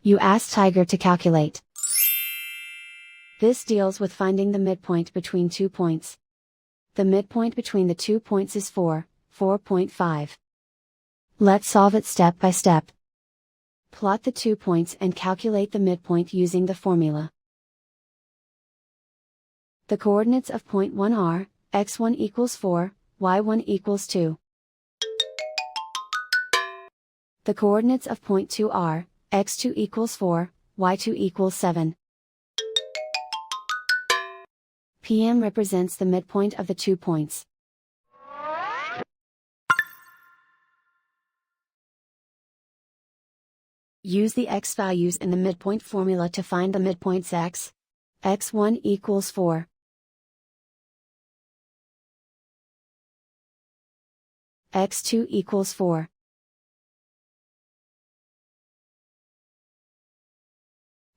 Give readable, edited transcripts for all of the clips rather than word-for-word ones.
You ask Tiger to calculate. This deals with finding the midpoint between 2 points. The midpoint between the 2 points is 4.5. Let's solve it step by step. Plot the 2 points and calculate the midpoint using the formula. The coordinates of point 1 are, x1 equals 4, y1 equals 2. The coordinates of point 2 are, x2 equals 4, y2 equals 7. PM represents the midpoint of the 2 points. Use the x values in the midpoint formula to find the midpoints x. x1 equals 4. x2 equals 4.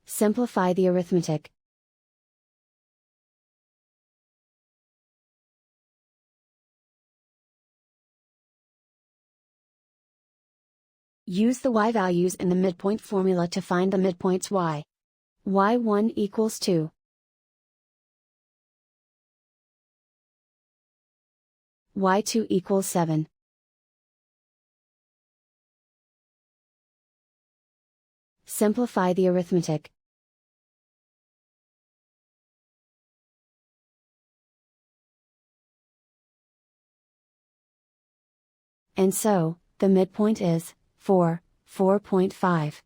Simplify the arithmetic. Use the y values in the midpoint formula to find the midpoints y. y1 equals 2. y2 equals 7. Simplify the arithmetic. And so, the midpoint is 4.5.